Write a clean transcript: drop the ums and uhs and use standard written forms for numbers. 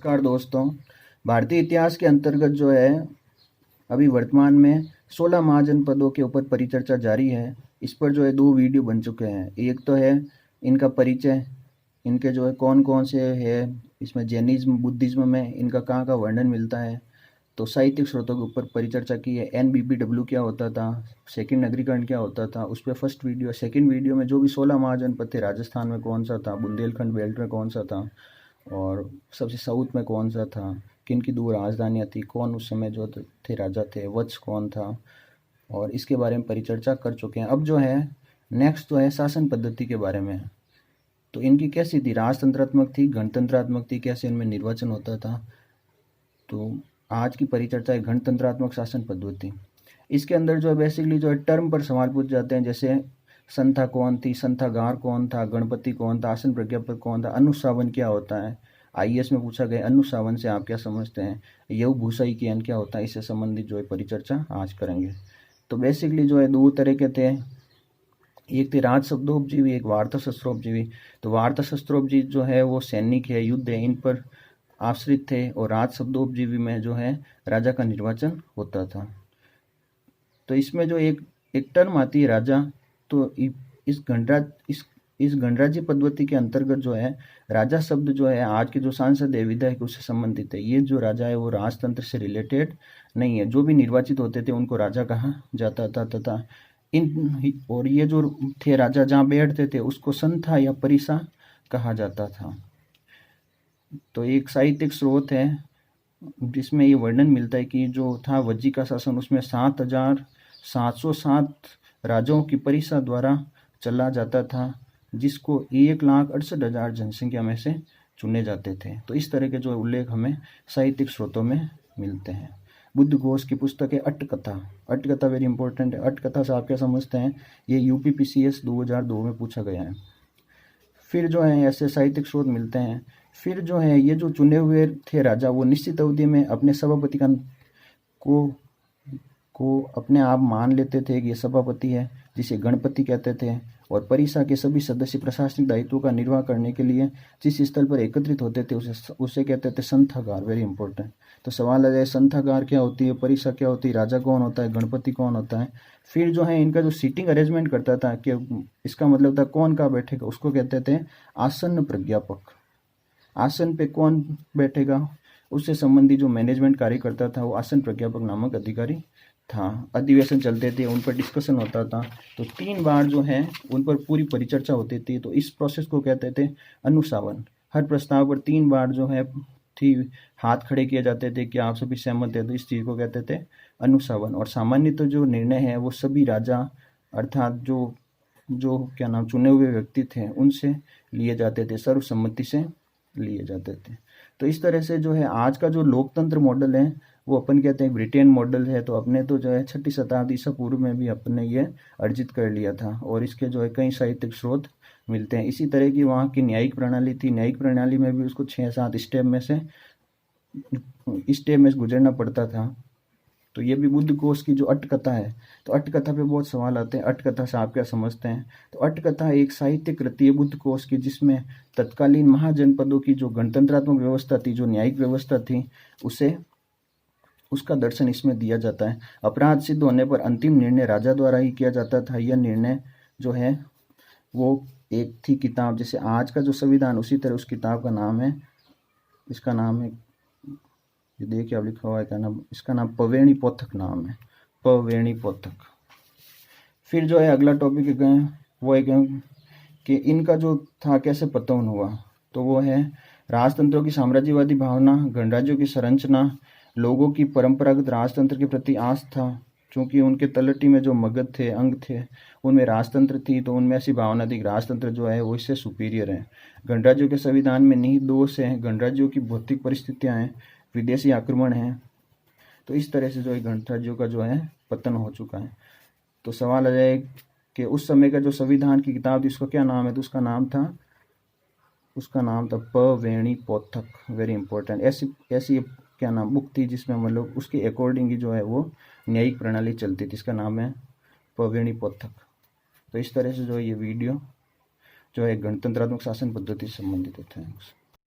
नमस्कार दोस्तों। भारतीय इतिहास के अंतर्गत जो है अभी वर्तमान में 16 महाजनपदों के ऊपर परिचर्चा जारी है। इस पर जो है 2 वीडियो बन चुके हैं। एक तो है इनका परिचय, इनके जो है कौन कौन से है, इसमें जैनिज्म बुद्धिज्म में इनका कहाँ का वर्णन मिलता है, तो साहित्यिक स्रोतों के ऊपर परिचर्चा की है। NBPW क्या होता था, सेकंड नगरीकरण क्या होता था, उस पर फर्स्ट वीडियो। सेकंड वीडियो में जो भी 16 महाजनपद थे, राजस्थान में कौन सा था, बुंदेलखंड बेल्ट में कौन सा था और सबसे साउथ में कौन सा था, किन की 2 राजधानियाँ थी, कौन उस समय जो थे राजा थे, वत्स कौन था, और इसके बारे में परिचर्चा कर चुके हैं। अब जो है नेक्स्ट जो है शासन पद्धति के बारे में। तो इनकी कैसी थी, राजतंत्रात्मक थी, गणतंत्रात्मक थी, कैसे इनमें निर्वाचन होता था। तो आज की परिचर्चा है गणतंत्रात्मक शासन पद्धति। इसके अंदर जो है बेसिकली जो है टर्म पर सवाल पूछ जाते हैं, जैसे संथा कौन थी, संथागार कौन था, गणपति कौन था, आसन प्रज्ञापक कौन था, अनुश्रावण क्या होता है। IAS में पूछा गया अनुश्रावण से आप क्या समझते हैं, यऊ भूषाई ज्ञान क्या होता है। इससे संबंधित जो है परिचर्चा आज करेंगे। तो बेसिकली जो है 2 तरह के थे, एक थे राज शब्दोपजीवी, एक वार्ता शस्त्रोपजीवी। तो वार्ता शस्त्रोपजीवी जो है वो सैनिक है, युद्ध है, इन पर आश्रित थे, और राज शब्दोपजीवी में जो है राजा का निर्वाचन होता था। तो इसमें जो एक टर्म आती है राजा, तो इस गणराज्य पद्धति के अंतर्गत जो है राजा शब्द जो है आज के जो सांसद है, विधायक, उससे संबंधित है। ये जो राजा है वो राजतंत्र से रिलेटेड नहीं है। जो भी निर्वाचित होते थे उनको राजा कहा जाता था, तथा और ये जो थे राजा जहाँ बैठते थे उसको संथा या परिसा कहा जाता था। तो एक साहित्यिक स्रोत है जिसमें ये वर्णन मिलता है कि जो था वज्जी का शासन, उसमें 7,707 राजाओं की परिषद द्वारा चला जाता था, जिसको 1,68,000 जनसंख्या में से चुने जाते थे। तो इस तरह के जो उल्लेख हमें साहित्यिक स्रोतों में मिलते हैं। बुद्ध घोष की पुस्तक है अट्टकथा। अट्टकथा वेरी इंपॉर्टेंट है। अट्टकथा से आप क्या समझते हैं, ये UPPCS 2002 में पूछा गया है। फिर जो है ऐसे साहित्यिक स्रोत मिलते हैं। फिर जो है ये जो चुने हुए थे राजा, वो निश्चित अवधि में अपने सभापति को अपने आप मान लेते थे कि ये सभापति है, जिसे गणपति कहते थे। और परिषा के सभी सदस्य प्रशासनिक दायित्वों का निर्वाह करने के लिए जिस स्थल पर एकत्रित होते थे उसे कहते थे संथागार। Very important. तो सवाल आ जाए संथागार क्या होती है, परिषा क्या होती है, राजा कौन होता है, गणपति कौन होता है। फिर जो है इनका जो सीटिंग अरेंजमेंट करता था, कि इसका मतलब था कौन कहाँ बैठेगा, उसको कहते थे आसन प्रज्ञापक। आसन पे कौन बैठेगा उससे संबंधी जो मैनेजमेंट कार्य करता था वो आसन प्रज्ञापक नामक अधिकारी था। अधिवेशन चलते थे, उन पर डिस्कशन होता था। तो 3 बार जो है उन पर पूरी परिचर्चा होती थी। तो इस प्रोसेस को कहते थे अनुश्रावण। हर प्रस्ताव पर 3 बार जो है हाथ खड़े किए जाते थे कि आप सभी सहमत है, तो इस चीज़ को कहते थे अनुश्रावण। और सामान्य तो जो निर्णय है वो सभी राजा अर्थात जो क्या नाम चुने हुए व्यक्ति थे उनसे लिए जाते थे, सर्वसम्मति से लिए जाते थे। तो इस तरह से जो है आज का जो लोकतंत्र मॉडल है वो अपन कहते हैं ब्रिटेन मॉडल है। तो अपने तो जो है 6ठी शताब्दी ईसा पूर्व में भी अपने ये अर्जित कर लिया था, और इसके जो है कई साहित्यिक स्रोत मिलते हैं। इसी तरह की वहाँ की न्यायिक प्रणाली थी। न्यायिक प्रणाली में भी उसको 6-7 स्टेप में गुजरना पड़ता था। तो ये भी बुद्ध घोष की जो अट्टकथा है, तो अट्टकथा पे बहुत सवाल आते हैं। अट्टकथा से आप क्या समझते हैं। तो अट्टकथा एक साहित्यिक कृति है बुद्ध घोष की, जिसमें तत्कालीन महाजनपदों की जो गणतंत्रात्मक व्यवस्था थी, जो न्यायिक व्यवस्था थी, उसका दर्शन इसमें दिया जाता है। अपराध सिद्ध होने पर अंतिम निर्णय राजा द्वारा ही किया जाता था। यह निर्णय जो है वो एक थी किताब, जैसे आज का जो संविधान, उसी तरह उस किताब का नाम है, इसका नाम है, ये देखिए आप लिखा हुआ है क्या नाम, इसका नाम पवेणी पोथक नाम है, पवेणी पोथक। फिर जो है अगला टॉपिक है वो है कि इनका जो था कैसे पतन हुआ। तो वो है राजतंत्रों की साम्राज्यवादी भावना, गणराज्यों की संरचना, लोगों की परंपरागत राजतंत्र के प्रति आस्था। चूँकि उनके तलहटी में जो मगध थे, अंग थे, उनमें राजतंत्र थी, तो उनमें ऐसी भावना थी राजतंत्र जो है वो इससे सुपीरियर है। गणराज्यों के संविधान में निहित दोष है, गणराज्यों की भौतिक परिस्थितियाँ हैं, विदेशी आक्रमण है। तो इस तरह से जो है गणराज्यों का जो है पतन हो चुका है। तो सवाल आ जाए कि उस समय का जो संविधान की किताब थी उसका क्या नाम है। तो उसका नाम था पवेणी पोथक। Very important. ऐसी क्या नाम बुक थी जिसमें मतलब उसके अकॉर्डिंग ही जो है वो न्यायिक प्रणाली चलती थी। इसका नाम है पवेणी पोथक। तो इस तरह से जो है ये वीडियो जो है गणतंत्रात्मक शासन पद्धति से संबंधित है। थैंक्स।